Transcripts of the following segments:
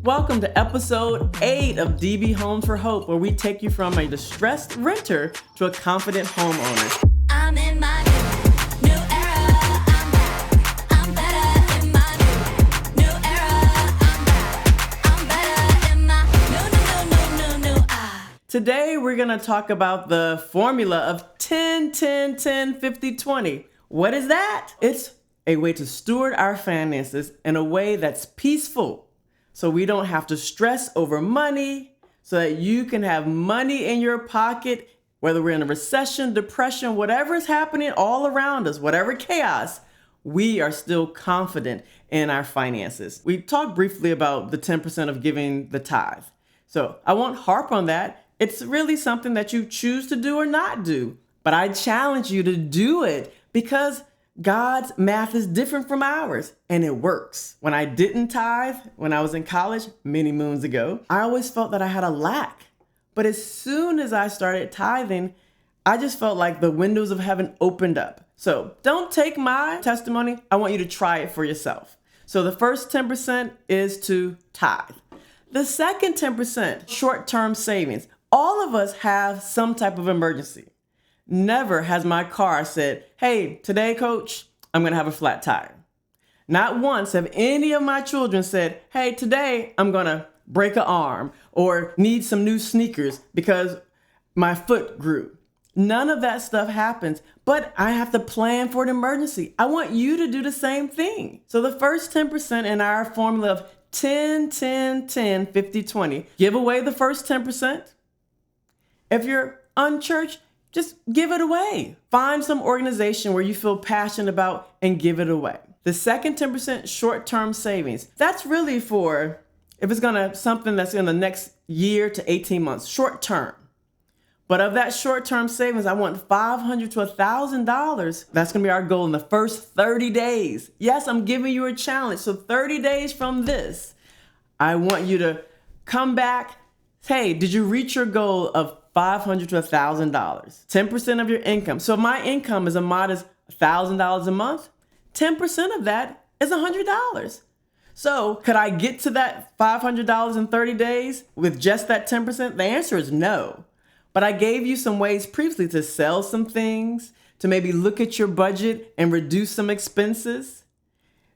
Welcome to episode 8 of DBHomes4Hope, where we take you from a distressed renter to a confident homeowner. I'm in my new era. I'm better in my new era. I'm better in my new. Today, we're going to talk about the formula of 10, 10, 10, 50, 20. What is that? It's a way to steward our finances in a way that's peaceful, so we don't have to stress over money, so that you can have money in your pocket, whether we're in a recession, depression, whatever is happening all around us, whatever chaos, we are still confident in our finances. We talked briefly about the 10% of giving the tithe. So I won't harp on that. It's really something that you choose to do or not do. But I challenge you to do it because God's math is different from ours, and it works. When I didn't tithe, when I was in college many moons ago, I always felt that I had a lack. But as soon as I started tithing, I just felt like the windows of heaven opened up. So don't take my testimony. I want you to try it for yourself. So the first 10% is to tithe. The second 10%, short-term savings. All of us have some type of emergency. Never has my car said, hey, today, coach, I'm going to have a flat tire. Not once have any of my children said, hey, today I'm going to break an arm or need some new sneakers because my foot grew. None of that stuff happens, but I have to plan for an emergency. I want you to do the same thing. So the first 10% in our formula of 10, 10, 10, 50, 20, give away the first 10%. If you're unchurched, just give it away. Find some organization where you feel passionate about and give it away. The second 10% short-term savings. That's really for if it's something that's in the next year to 18 months, short term. But of that short-term savings, I want $500 to $1,000. That's going to be our goal in the first 30 days. Yes, I'm giving you a challenge. So 30 days from this, I want you to come back. Hey, did you reach your goal of $500 to $1,000? 10% of your income. So if my income is a modest $1,000 a month, 10% of that is $100. So could I get to that $500 in 30 days with just that 10%? The answer is no. But I gave you some ways previously to sell some things, to maybe look at your budget and reduce some expenses.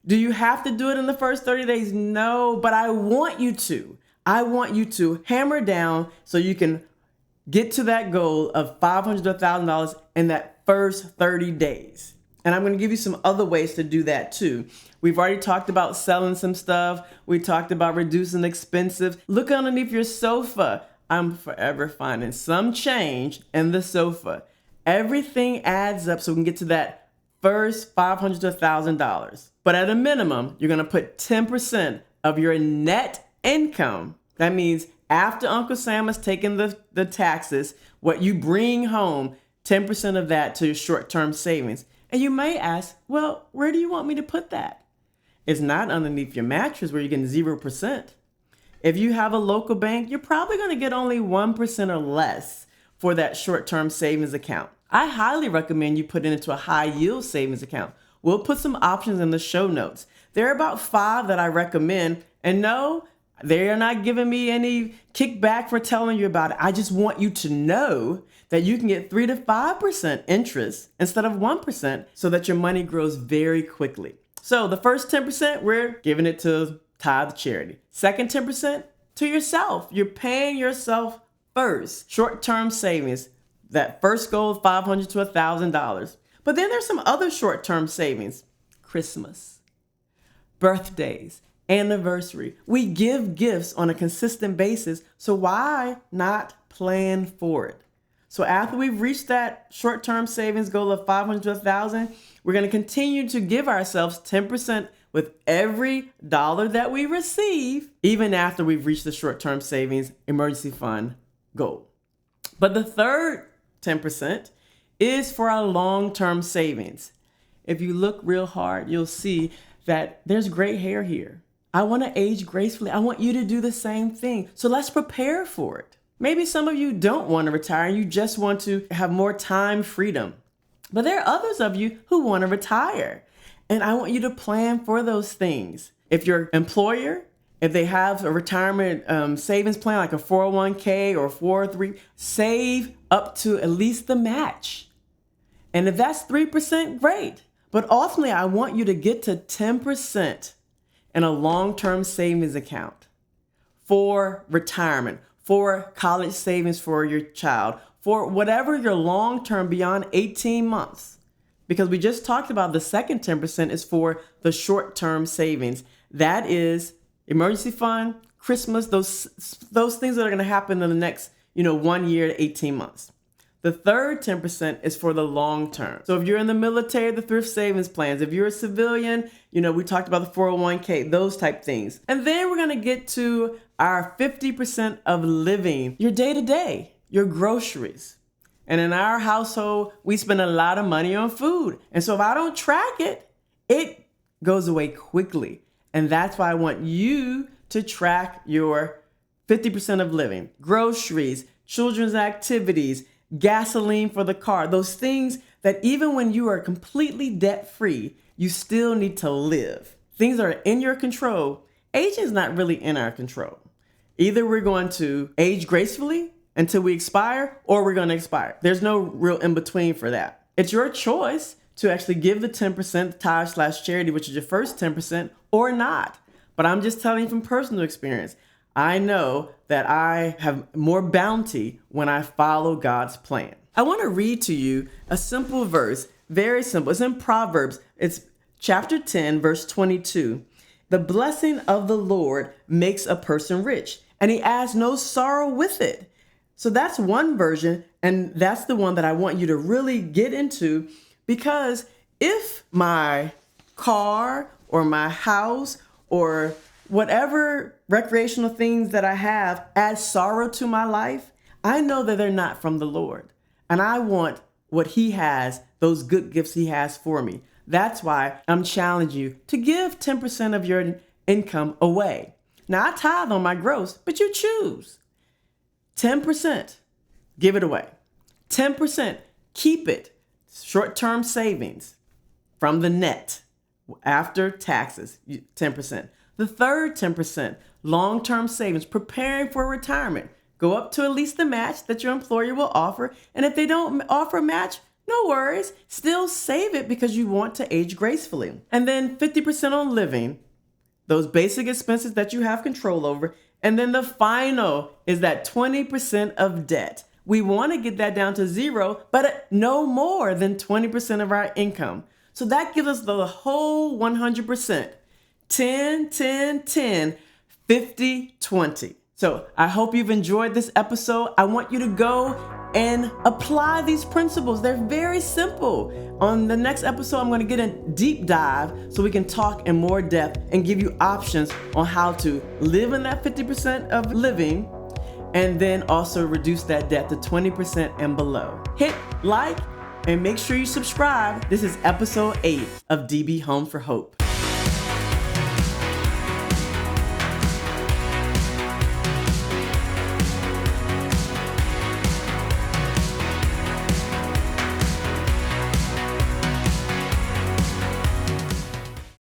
Do you have to do it in the first 30 days? No, but I want you to. I want you to hammer down so you can get to that goal of $500 to $1,000 in that first 30 days. And I'm going to give you some other ways to do that too. We've already talked about selling some stuff. We talked about reducing expenses. Look underneath your sofa. I'm forever finding some change in the sofa. Everything adds up so we can get to that first $500 to $1,000. But at a minimum, you're going to put 10% of your net income. That means after Uncle Sam has taken the taxes, what you bring home, 10% of that to your short-term savings. And you may ask, well, where do you want me to put that? It's not underneath your mattress where you're getting 0%. If you have a local bank, you're probably going to get only 1% or less for that short-term savings account. I highly recommend you put it into a high-yield savings account. We'll put some options in the show notes. There are about 5 that I recommend. And no, they are not giving me any kickback for telling you about it. I just want you to know that you can get 3 to 5% interest instead of 1% so that your money grows very quickly. So the first 10%, we're giving it to tithe charity. Second 10% to yourself. You're paying yourself first. Short-term savings. That first goal of $500 to $1,000. But then there's some other short-term savings. Christmas, birthdays, anniversary. We give gifts on a consistent basis, so why not plan for it? So after we've reached that short-term savings goal of $500 to $1,000, we're going to continue to give ourselves 10% with every dollar that we receive, even after we've reached the short-term savings emergency fund goal. But the third 10% is for our long-term savings. If you look real hard, you'll see that there's gray hair here. I want to age gracefully. I want you to do the same thing. So let's prepare for it. Maybe some of you don't want to retire. You just want to have more time freedom. But there are others of you who want to retire. And I want you to plan for those things. If your employer If they have a retirement savings plan like a 401k or 403, save up to at least the match. And if that's 3%, great. But ultimately, I want you to get to 10% in a long-term savings account for retirement, for college savings for your child, for whatever your long-term beyond 18 months. Because we just talked about the second 10% is for the short-term savings. That is emergency fund, Christmas, those things that are going to happen in the next, 1 year to 18 months. The third 10% is for the long term. So if you're in the military, the thrift savings plans. If you're a civilian, we talked about the 401k, those type things. And then we're going to get to our 50% of living, your day-to-day, your groceries. And in our household, we spend a lot of money on food. And so if I don't track it, it goes away quickly. And that's why I want you to track your 50% of living, groceries, children's activities, gasoline for the car, those things that even when you are completely debt-free, you still need to live. Things that are in your control. Aging is not really in our control. Either we're going to age gracefully until we expire, or we're going to expire. There's no real in-between for that. It's your choice to actually give the 10% tithe/charity, which is your first 10%, or not. But I'm just telling you from personal experience. I know that I have more bounty when I follow God's plan. I want to read to you a simple verse, very simple. It's in Proverbs. It's chapter 10, verse 22. The blessing of the Lord makes a person rich, and he adds no sorrow with it. So that's one version, and that's the one that I want you to really get into, because if my car or my house or whatever recreational things that I have add sorrow to my life, I know that they're not from the Lord. And I want what he has, those good gifts he has for me. That's why I'm challenging you to give 10% of your income away. Now, I tithe on my gross, but you choose. 10%, give it away. 10%, keep it. Short-term savings from the net after taxes, 10%. The third 10%, long-term savings, preparing for retirement. Go up to at least the match that your employer will offer. And if they don't offer a match, no worries. Still save it because you want to age gracefully. And then 50% on living, those basic expenses that you have control over. And then the final is that 20% of debt. We want to get that down to zero, but no more than 20% of our income. So that gives us the whole 100%. 10, 10, 10, 50, 20. So I hope you've enjoyed this episode. I want you to go and apply these principles. They're very simple. On the next episode, I'm going to get a deep dive so we can talk in more depth and give you options on how to live in that 50% of living and then also reduce that debt to 20% and below. Hit like and make sure you subscribe. This is episode 8 of DB Home for Hope.